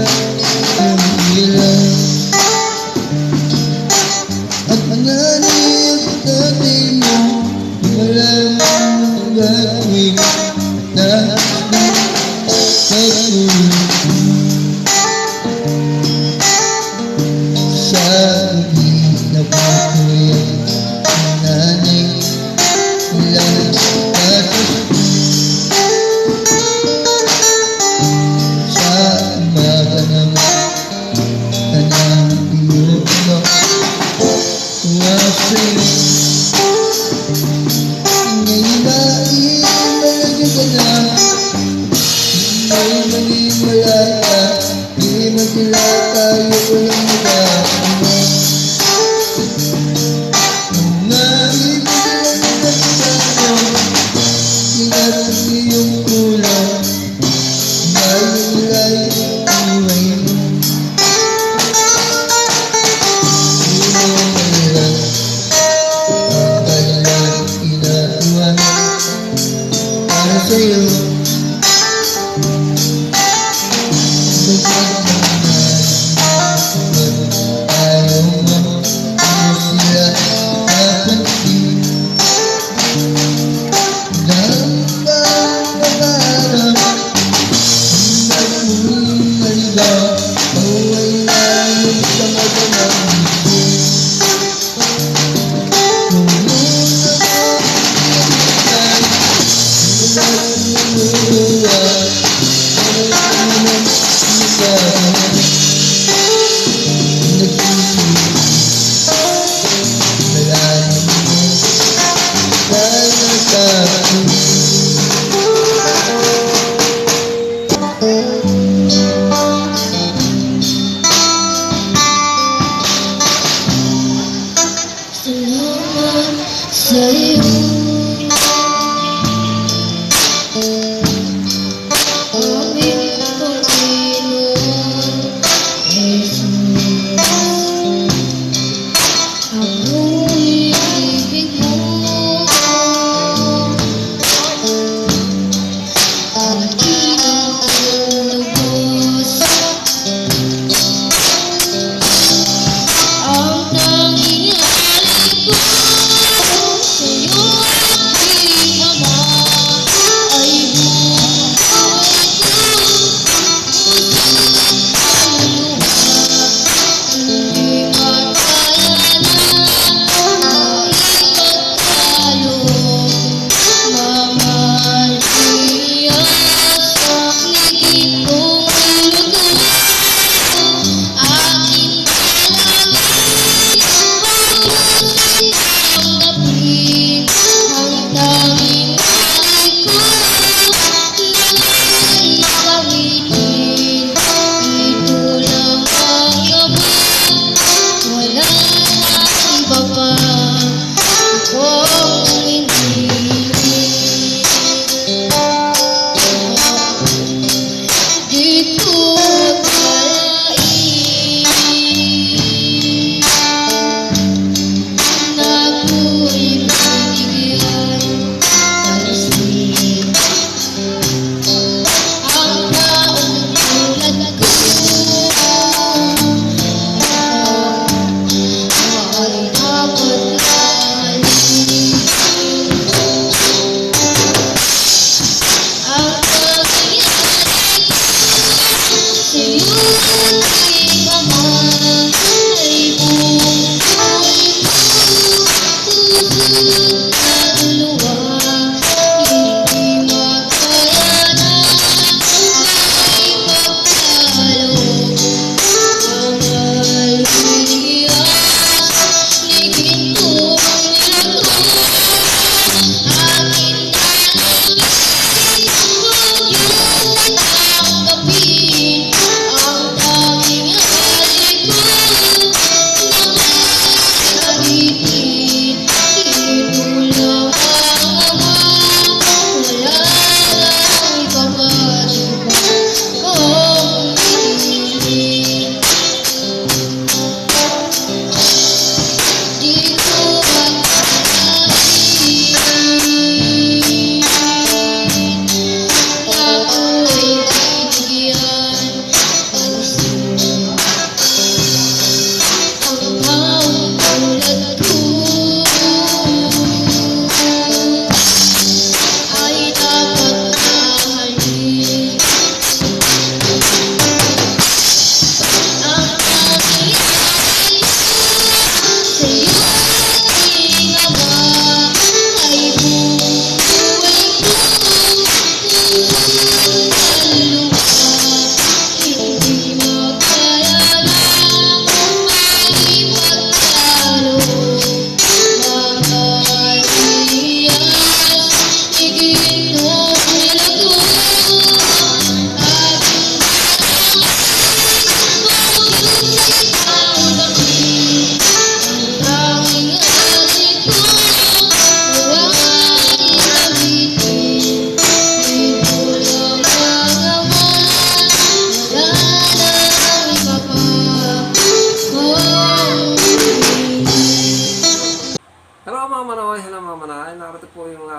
yung ilaw. At panganib dati mo, di walang gagawin na pagkulit sa ginawa ko'y nanay lang patos sa umaga naman.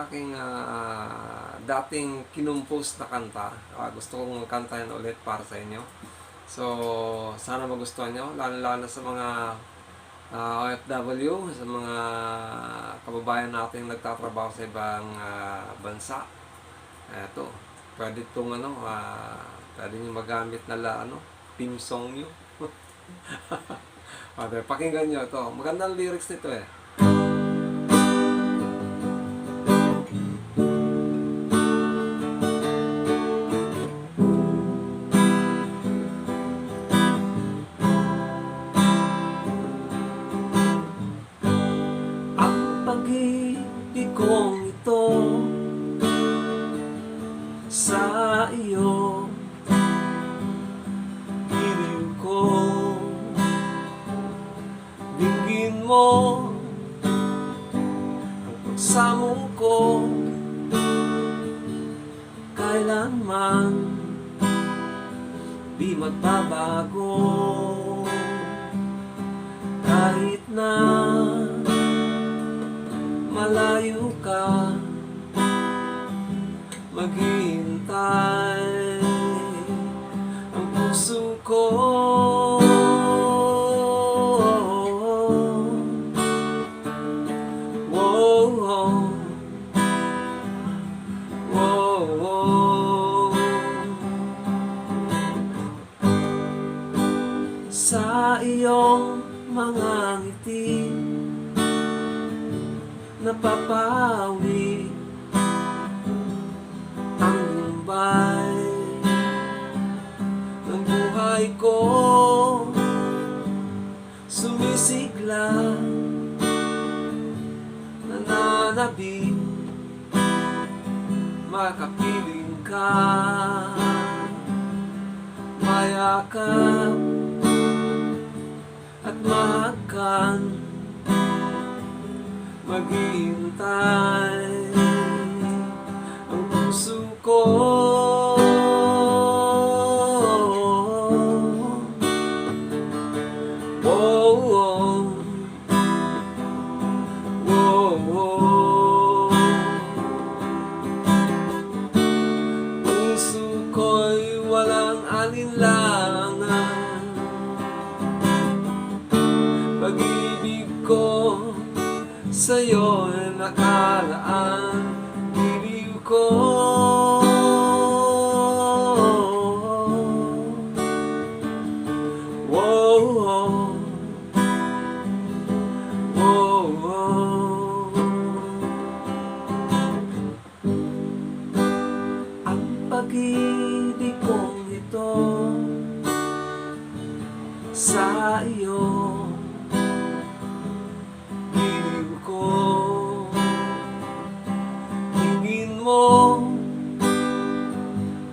aking dating kinumpos na kanta. Gusto kong kantahin ulit para sa inyo. So, sana magustuhan nyo, lalo sa mga OFW, sa mga kababayan natin nagtatrabaho sa ibang bansa. Eto, pwede itong pwede nyo magamit na theme song nyo. Okay, pakinggan nyo ito. Magandang lyrics nito eh. Ang pag-ibig kong ito sa iyo, giliw ko, dinggin mo ang pagsamo ko, kailanman di magbabago, kahit na malayo ka, maghihintay ang puso ko. Whoa, whoa, whoa, whoa. Sa iyong mga ngiti napapawi ang lumbay ng buhay ko, sumisigla, nananabik, makapiling ka, mayakap at mahakan, maghihintay ang puso ko. Whoa, whoa, whoa, whoa. Puso ko'y walang alinlangan, pag-ibig ko sa'yo'y nakalaan, giliw ko. Whoa, whoa, whoa, whoa. Ang pag-ibig kong ito sa iyo, mo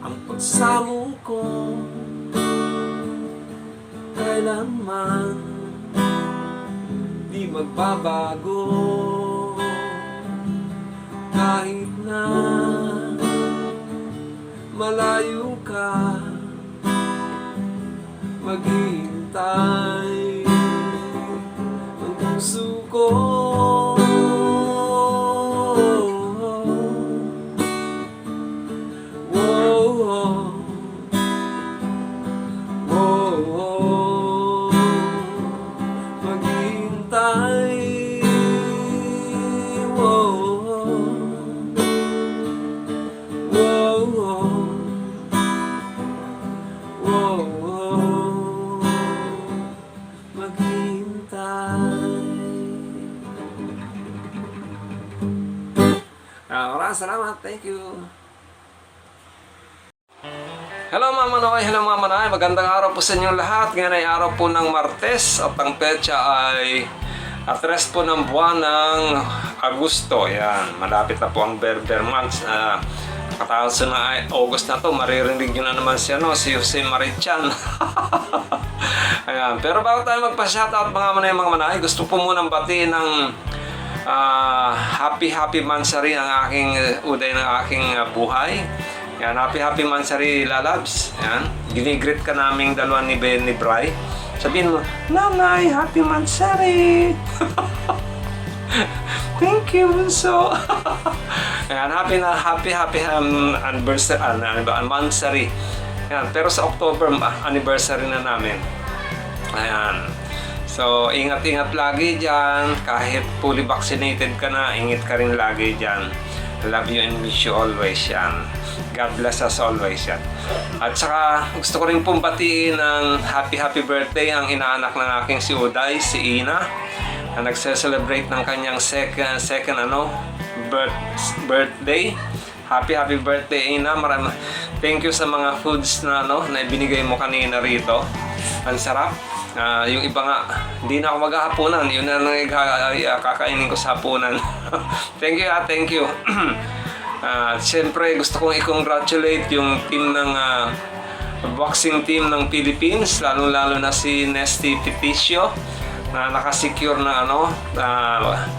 ang pagsamo ko, kailanman di magbabago, kahit na malayo ka, maghihintay ang puso ko. Maraming salamat. Thank you. Hello mga manoy, hello mga manoy. Magandang araw po sa inyong lahat. Ngayon ay araw po ng Martes at ang petsa ay 3 po ng buwan ng Agosto. Yan, malapit na po ang Berber months. Katapos na August na to, maririnig nyo na naman si Jose Marichan. Ayan. Pero bago tayo magpa-shoutout mga manoy, gusto po munang batiin ng happy Mansari ang aking uday ng aking buhay. Yan, happy Mansari Lalabs. Yan, ginigreet ka naming dalawa ni Ben ni Bray. Sabihin mo, Nanay, happy Mansari. Thank you, Bunso. Ayan, happy anniversary, anniversary. Ayan, pero sa October, anniversary na namin. Ayan. So, ingat-ingat lagi dyan. Kahit fully vaccinated ka na, ingat ka rin lagi dyan. Love you and miss you always yan. God bless us always yan. At saka, gusto ko rin pong batiin ng happy birthday ang inaanak ng aking si Uday, si Ina, na nagse-celebrate ng kanyang second birthday. Happy birthday, Ina. Thank you sa mga foods na na ibinigay mo kanina rito. Ang sarap. Yung iba nga, hindi na ako maghahapunan. Yun na lang kakainin ko sa hapunan. Thank you, thank you. Siyempre, gusto kong i-congratulate yung team ng boxing team ng Philippines, lalo na si Nesty Peticio, na nakasecure na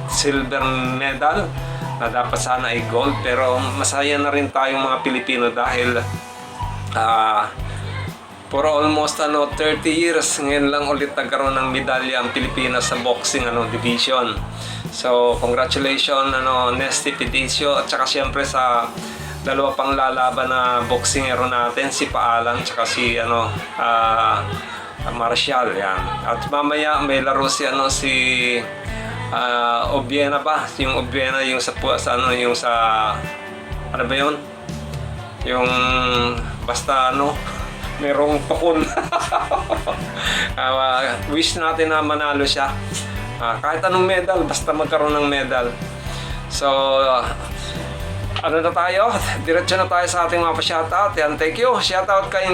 silver medal, na dapat sana ay gold. Pero masaya na rin tayong mga Pilipino dahil for almost 30 years ngayon lang ulit nagkaroon ng medalya ang Pilipinas sa boxing division. So congratulations Nesty Peticio, at saka siyempre sa dalawa pang lalaban na boxingero natin, si Paalan at saka si Marshall yan. At mamaya may laro si Obiena ba? Yung Obiena yung sa ano ba yun? Yung basta merong pakon. Wish natin na manalo siya. Kahit anong medal, basta magkaroon ng medal. So, ano na tayo? Diretso na tayo sa ating mga pa-shoutout. Yan, thank you. Shoutout kay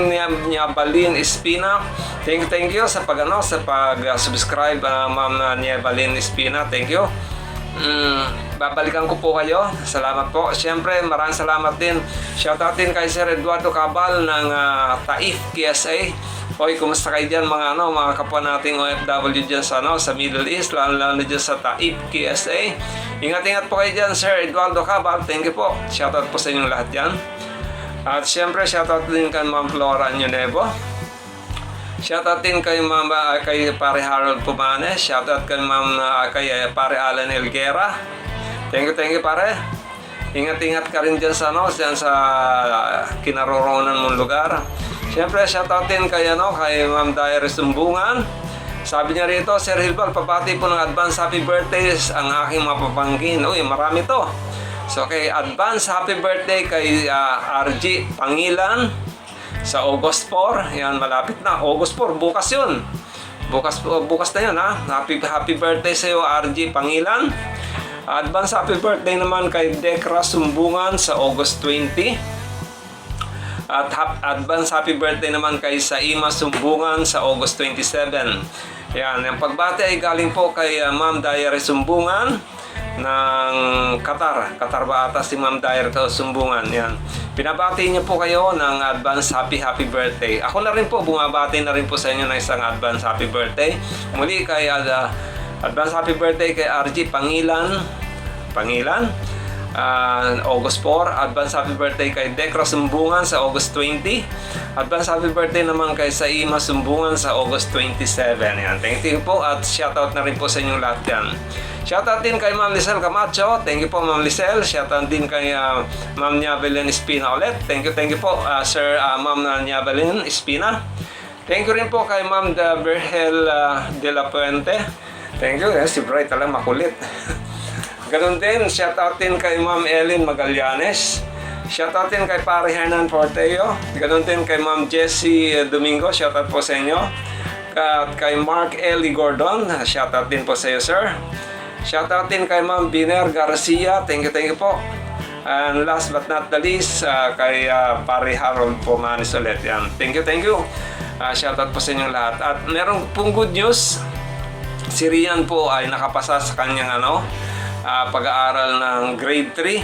Niabalin Espina. Thank you sa pag-subscribe, Ma'am Niabalin Espina. Thank you. Babalikan ko po kayo. Salamat po. Siyempre, maraming salamat din. Shoutout din kay Sir Eduardo Cabal ng Taif, KSA. Hoy, kumusta kayo dyan mga kapwa nating OFW dyan sa Middle East, lalo dyan sa Taif, KSA. Ingat-ingat po kayo dyan, Sir Eduardo Cabal. Thank you po. Shoutout po sa inyong lahat dyan. At siyempre, shoutout din kay Ma'am Flora Nuevo. Shoutout din kay Pare Harold Pumanes. Shoutout kay kay Pare Alan Elguera. Thank you pare. Ingat-ingat ka rin dyan sa kinaroroonan mong lugar. Siyempre, shoutout din kay Ma'am Diary Sumbungan. Sabi niya rito, Sir Hilbal, papati po ng advance happy birthdays ang aking mga papangkin. Uy, marami to. So, kay advance happy birthday kay RG Pangilan sa August 4. Yan, malapit na. August 4, bukas yun. Bukas na yun, ha. Happy birthday sa iyo, RG Pangilan. Advance happy birthday naman kay Dekra Sumbungan sa August 20. At advance happy birthday naman kay Saima Sumbungan sa August 27. Yan, ang pagbati ay galing po kay Ma'am Diary Sumbungan ng Qatar. Qatar ba ata si Ma'am Diary Sumbungan? Yan. Pinabati niyo po kayo ng advance happy birthday. Ako na rin po, bumabati na rin po sa inyo ng isang advance happy birthday. Muli kay advance happy birthday kay RG Pangilan. August 4. Advance happy birthday kay Dekra Sumbungan sa August 20. Advance happy birthday naman kay Saima Sumbungan sa August 27. Yan. Thank you po at shoutout na rin po sa inyong lahat yan. Shoutout din kay Ma'am Lisel Camacho. Thank you po Ma'am Lisel. Shoutout din kay Ma'am Niabalin Espina ulit. Thank you po Sir Ma'am Niabalin Espina. Thank you rin po kay Ma'am Berhel de la Puente. Thank you. Si Bright talagang makulit. Ganun din, shoutout din kay Ma'am Ellen Magallanes. Shoutout din kay Pare Hernan Porteo. Ganun din kay Ma'am Jessie Domingo. Shoutout po sa inyo. At kay Mark Eli Gordon. Shoutout din po sa iyo, sir. Shoutout din kay Ma'am Biner Garcia. Thank you po. And last but not the least, kay Pare Harold Pumanes ulit. Yan. Thank you. Shoutout po sa inyong lahat. At meron pong good news. Si Rian po ay nakapasa sa kanyang pag-aaral ng grade 3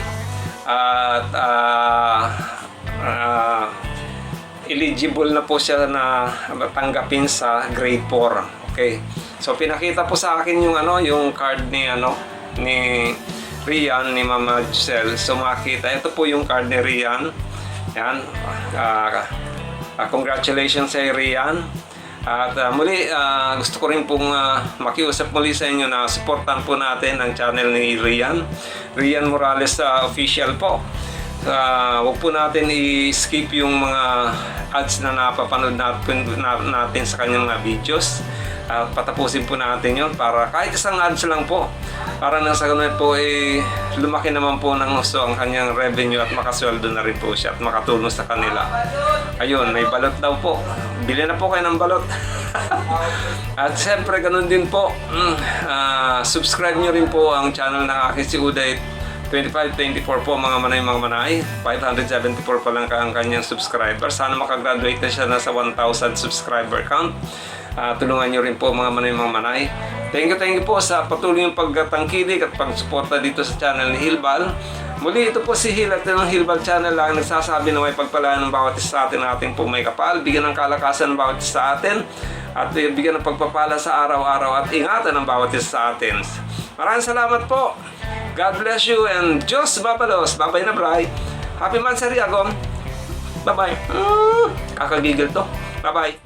at eligible na po siya na tanggapin sa grade 4. Okay. So pinakita po sa akin yung card ni Rian, ni Mama Giselle. So makita, ito po yung card ni Rian. Yan. Congratulations sa Rian. At muli, gusto ko rin pong makiusap muli sa inyo na supportan po natin ang channel ni Rian Morales official po. Huwag po natin i-skip yung mga ads na napapanood natin sa kanyang mga videos. At patapusin po natin yon para kahit isang ads lang po. Para nang sa ganun po lumaki naman po ng gusto ang kanyang revenue at makasweldo na rin po siya at makatulong sa kanila. Ayun, may balot daw po. Bili na po kayo ng balot. At siyempre ganun din po. Subscribe nyo rin po ang channel ng aking si Uday 2524 po mga manay. 574 pa lang ang kanyang subscriber. Sana makagraduate na siya na sa 1,000 subscriber count. Tulungan nyo rin po mga manay. Thank you po sa patuloy yung pagtangkilik at pagsuporta dito sa channel ni Hilbal. Muli, ito po si Hil at ng Hilbal channel lang nagsasabi na may pagpalaan ng bawat isa sa atin na ating po may kapal, bigyan ng kalakasan ng bawat isa sa atin, at bigyan ng pagpapala sa araw-araw at ingatan ng bawat isa sa atin. Maraming salamat po. God bless you and Diyos babalos. Babay na bray. Happy Mansari Agom. Bye-bye. Kakagigil to. Bye-bye.